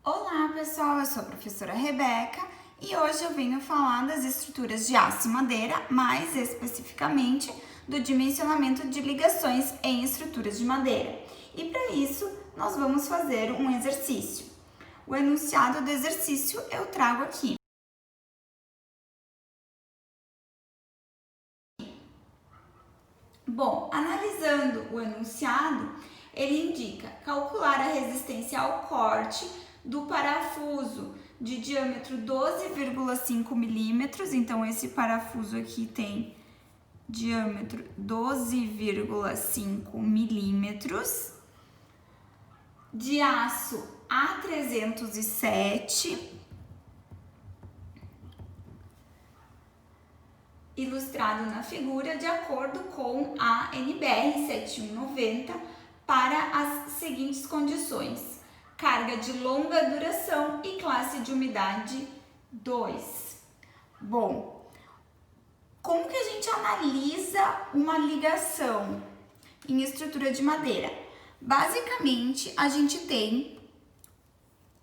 Olá pessoal, eu sou a professora Rebeca e hoje eu venho falar das estruturas de aço e madeira, mais especificamente do dimensionamento de ligações em estruturas de madeira. E para isso nós vamos fazer um exercício. O enunciado do exercício eu trago aqui. Bom, analisando o enunciado, ele indica calcular a resistência ao corte do parafuso de diâmetro 12,5 milímetros. Então, esse parafuso aqui tem diâmetro 12,5 milímetros, de aço A307, ilustrado na figura de acordo com a NBR 7190 para as seguintes condições: carga de longa duração e classe de umidade 2. Bom, como que a gente analisa uma ligação em estrutura de madeira? Basicamente, a gente tem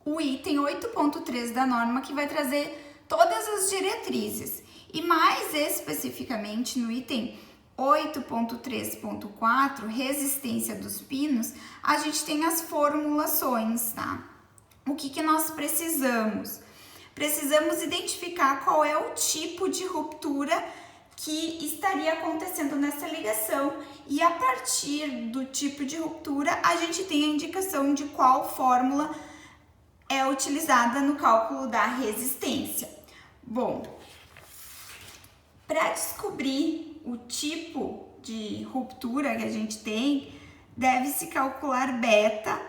o item 8.3 da norma que vai trazer todas as diretrizes. E mais especificamente no item 8.3.4, resistência dos pinos, a gente tem as formulações, tá? O que nós precisamos? Precisamos identificar qual é o tipo de ruptura que estaria acontecendo nessa ligação e a partir do tipo de ruptura a gente tem a indicação de qual fórmula é utilizada no cálculo da resistência. Bom, para descobrir o tipo de ruptura que a gente tem, deve-se calcular beta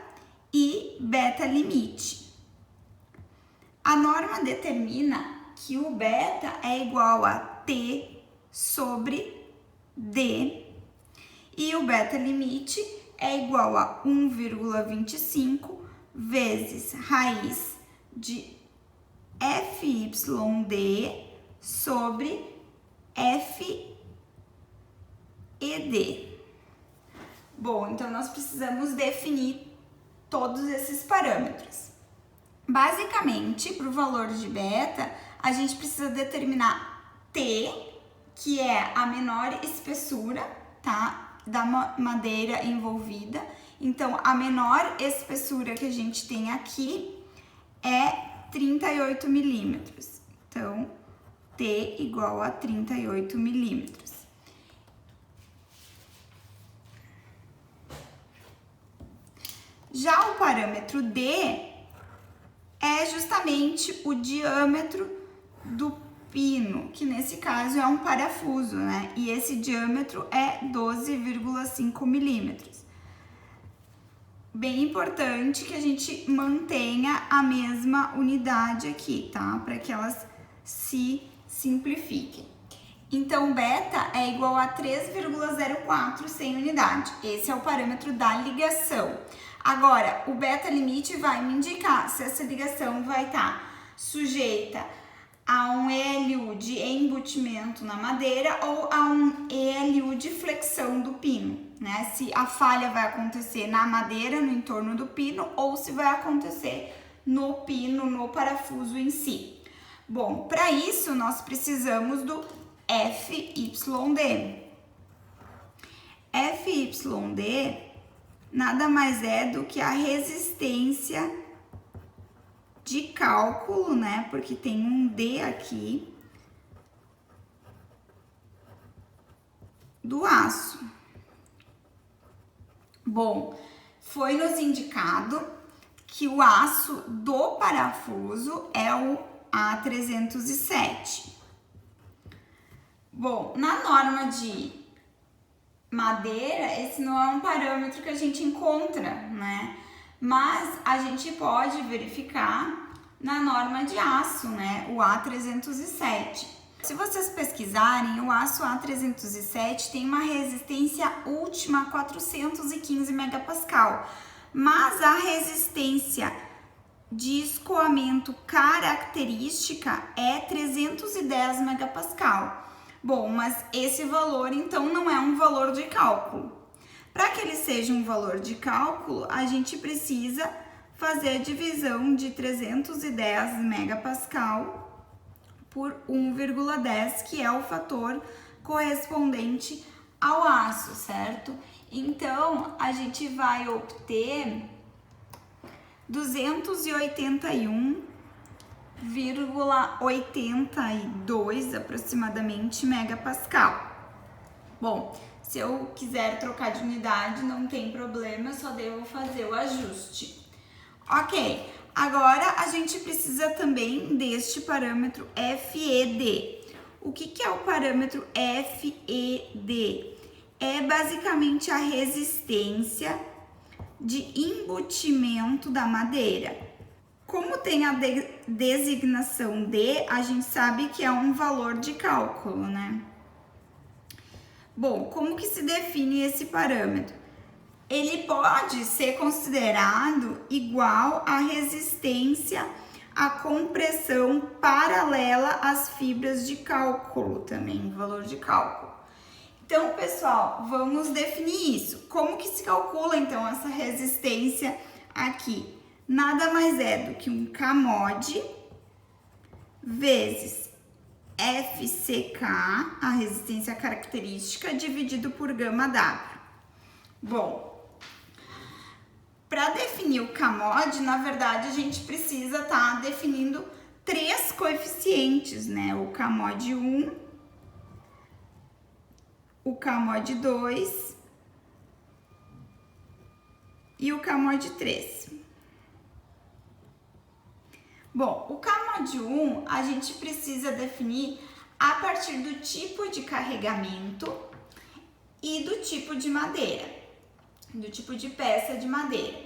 e beta limite. A norma determina que o beta é igual a T sobre D e o beta limite é igual a 1,25 vezes raiz de FYD sobre FED. Bom, então nós precisamos definir todos esses parâmetros. Basicamente, para o valor de beta, a gente precisa determinar T, que é a menor espessura, tá, da madeira envolvida. Então, a menor espessura que a gente tem aqui é 38 milímetros. Então, T igual a 38 milímetros. Já o parâmetro D é justamente o diâmetro do pino, que nesse caso é um parafuso, né? E esse diâmetro é 12,5 milímetros. Bem importante que a gente mantenha a mesma unidade aqui, tá? Para que elas se simplifiquem. Então, beta é igual a 3,04 sem unidade. Esse é o parâmetro da ligação. Agora, o beta limite vai me indicar se essa ligação vai estar sujeita a um ELU de embutimento na madeira ou a um ELU de flexão do pino, né? Se a falha vai acontecer na madeira, no entorno do pino, ou se vai acontecer no pino, no parafuso em si. Bom, para isso nós precisamos do FYD. FYD nada mais é do que a resistência de cálculo, né? Porque tem um D aqui do aço. Bom, foi nos indicado que o aço do parafuso é o A307. Bom, na norma de madeira, esse não é um parâmetro que a gente encontra, né? Mas a gente pode verificar na norma de aço, né? O A307. Se vocês pesquisarem, o aço A307 tem uma resistência última 415 megapascal, mas a resistência de escoamento característica é 310 megapascal. Bom, mas esse valor então não é um valor de cálculo. Para que ele seja um valor de cálculo, a gente precisa fazer a divisão de 310 megapascal por 1,10, que é o fator correspondente ao aço, certo? Então, a gente vai obter 281,82 aproximadamente megapascal. Bom, se eu quiser trocar de unidade, não tem problema, eu só devo fazer o ajuste. Ok, agora a gente precisa também deste parâmetro FED. O que é o parâmetro FED? É basicamente a resistência de embutimento da madeira. Como tem a designação D, a gente sabe que é um valor de cálculo, né? Bom, como que se define esse parâmetro? Ele pode ser considerado igual à resistência à compressão paralela às fibras de cálculo também, valor de cálculo. Então, pessoal, vamos definir isso. Como que se calcula, então, essa resistência aqui? Nada mais é do que um Kmod vezes FCK, a resistência característica, dividido por γW. Bom, para definir o Kmod, na verdade, a gente precisa estar definindo 3 coeficientes, né? O Kmod 1, o Kmod 2 e o Kmod 3. Bom, o Kmod 1 a gente precisa definir a partir do tipo de carregamento e do tipo de madeira, do tipo de peça de madeira.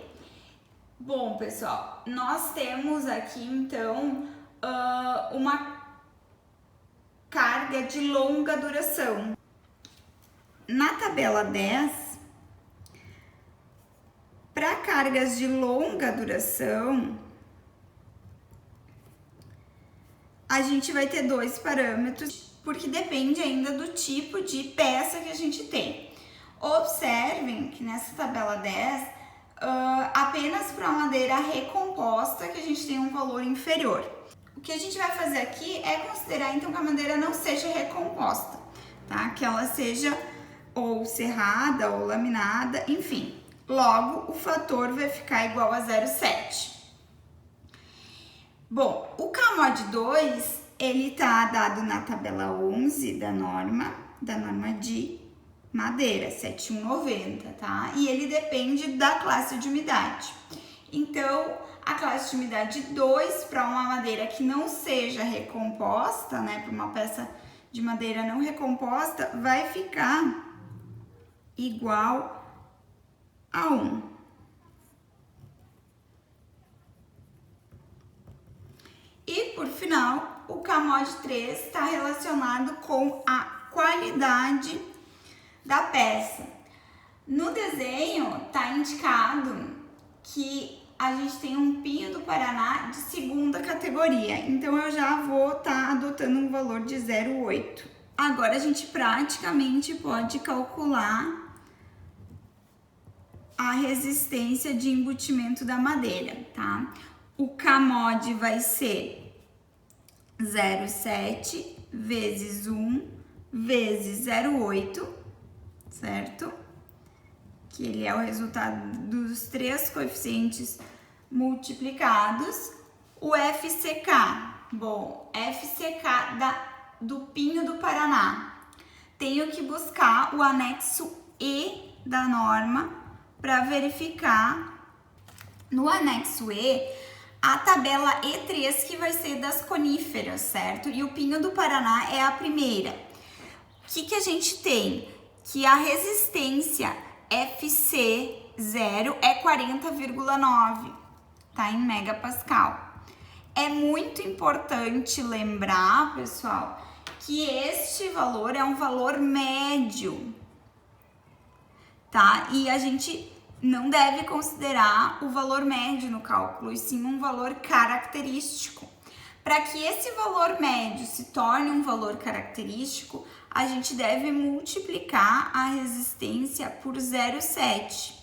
Bom, pessoal, nós temos aqui então uma carga de longa duração. Na tabela 10, para cargas de longa duração, a gente vai ter 2 parâmetros, porque depende ainda do tipo de peça que a gente tem. Observem que nessa tabela 10, apenas para a madeira recomposta que a gente tem um valor inferior. O que a gente vai fazer aqui é considerar então que a madeira não seja recomposta, tá? Que ela seja ou serrada ou laminada, enfim. Logo, o fator vai ficar igual a 0,7. Bom, o Kmod 2, ele tá dado na tabela 11 da norma de madeira, 7190, tá? E ele depende da classe de umidade. Então, a classe de umidade 2, para uma madeira que não seja recomposta, né, para uma peça de madeira não recomposta, vai ficar igual a 1. E, por final, o Kmod 3 está relacionado com a qualidade da peça. No desenho está indicado que a gente tem um pinho do Paraná de segunda categoria, então eu já vou estar adotando um valor de 0,8. Agora a gente praticamente pode calcular a resistência de embutimento da madeira, tá? O Kmod vai ser 0,7 vezes 1 vezes 0,8, certo? Que ele é o resultado dos 3 coeficientes multiplicados. O FCK, bom, FCK do Pinho do Paraná. Tenho que buscar o anexo E da norma para verificar. No anexo E, a tabela E3, que vai ser das coníferas, certo? E o Pinho do Paraná é a primeira. O que a gente tem? Que a resistência FC0 é 40,9, tá? Em megapascal. É muito importante lembrar, pessoal, que este valor é um valor médio, tá? E a gente não deve considerar o valor médio no cálculo, e sim um valor característico. Para que esse valor médio se torne um valor característico, a gente deve multiplicar a resistência por 0,7.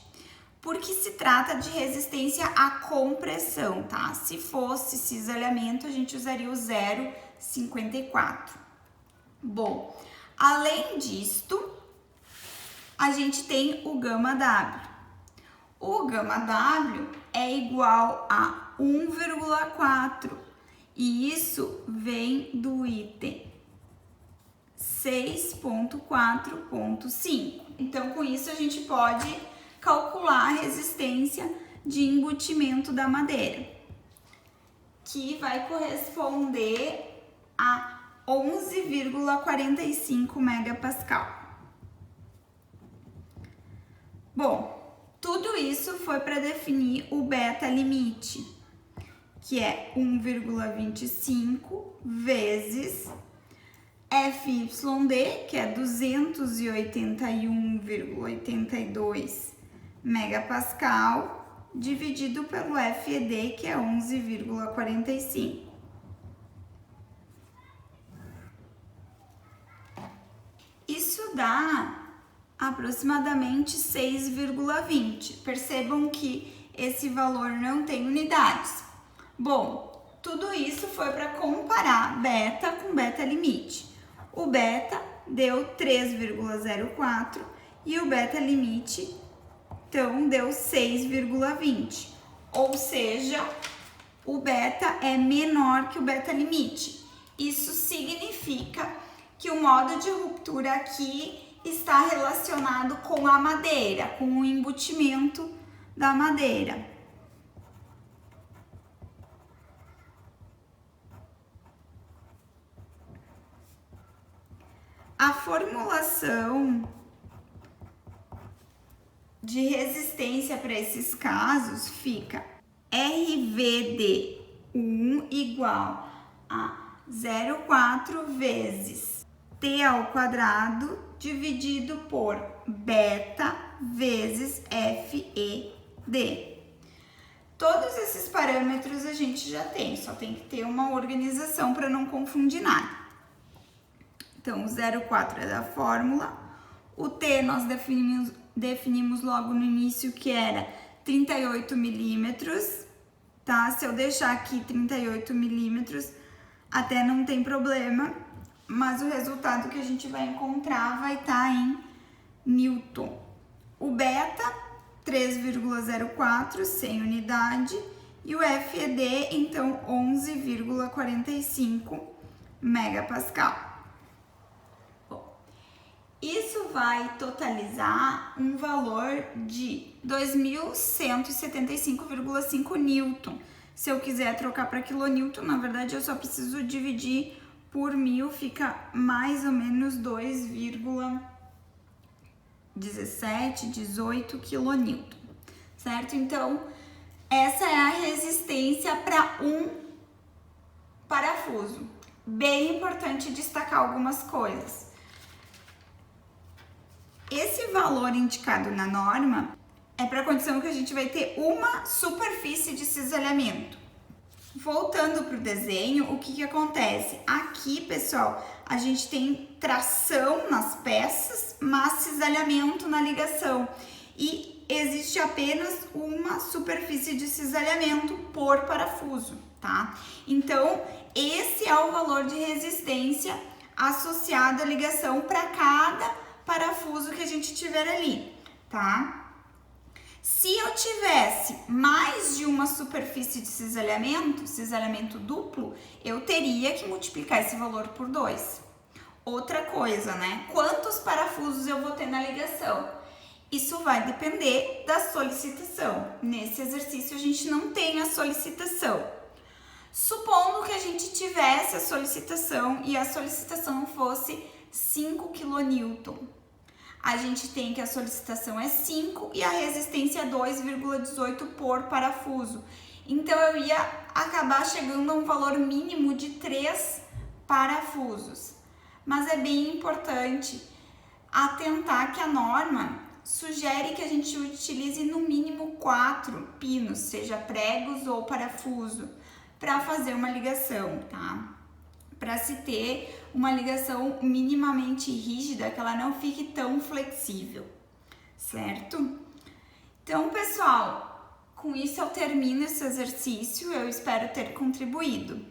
porque se trata de resistência à compressão, tá? Se fosse cisalhamento, a gente usaria o 0,54. Bom, além disto, a gente tem o γW. O γW é igual a 1,4 e isso vem do item 6.4.5. Então, com isso, a gente pode calcular a resistência de embutimento da madeira, que vai corresponder a 11,45 megapascal. Bom, tudo isso foi para definir o beta limite, que é 1,25 vezes FYD, que é 281,82 megapascal, dividido pelo FED, que é 11,45. Isso dá aproximadamente 6,20. Percebam que esse valor não tem unidades. Bom, tudo isso foi para comparar beta com beta limite. O beta deu 3,04 e o beta limite, então, deu 6,20. Ou seja, o beta é menor que o beta limite. Isso significa que o modo de ruptura aqui está relacionado com a madeira, com o embutimento da madeira. A formulação de resistência para esses casos fica RVD1 igual a 0,4 vezes T ao quadrado dividido por beta vezes FED. Todos esses parâmetros a gente já tem, só tem que ter uma organização para não confundir nada. Então, o 0,4 é da fórmula, o T nós definimos logo no início que era 38 milímetros, tá? Se eu deixar aqui 38 milímetros, até não tem problema, mas o resultado que a gente vai encontrar vai estar em Newton. O beta, 3,04, sem unidade, e o FED, então, 11,45 megapascal. Isso vai totalizar um valor de 2.175,5 newton. Se eu quiser trocar para quilonewton, na verdade eu só preciso dividir por 1000, fica mais ou menos 2,17, 18 quilonewton, certo? Então, essa é a resistência para um parafuso. Bem importante destacar algumas coisas. Esse valor indicado na norma é para a condição que a gente vai ter uma superfície de cisalhamento. Voltando para o desenho, o que acontece? Aqui, pessoal, a gente tem tração nas peças, mas cisalhamento na ligação. E existe apenas uma superfície de cisalhamento por parafuso, tá? Então, esse é o valor de resistência associado à ligação para cada parafuso que a gente tiver ali, tá? Se eu tivesse mais de uma superfície de cisalhamento duplo, eu teria que multiplicar esse valor por 2. Outra coisa, né? Quantos parafusos eu vou ter na ligação? Isso vai depender da solicitação. Nesse exercício, a gente não tem a solicitação. Supondo que a gente tivesse a solicitação e a solicitação fosse 5 kN. A gente tem que a solicitação é 5 e a resistência é 2,18 por parafuso. Então, eu ia acabar chegando a um valor mínimo de 3 parafusos. Mas é bem importante atentar que a norma sugere que a gente utilize no mínimo 4 pinos, seja pregos ou parafuso, para fazer uma ligação, tá? Para se ter uma ligação minimamente rígida, que ela não fique tão flexível, certo? Então, pessoal, com isso eu termino esse exercício, eu espero ter contribuído.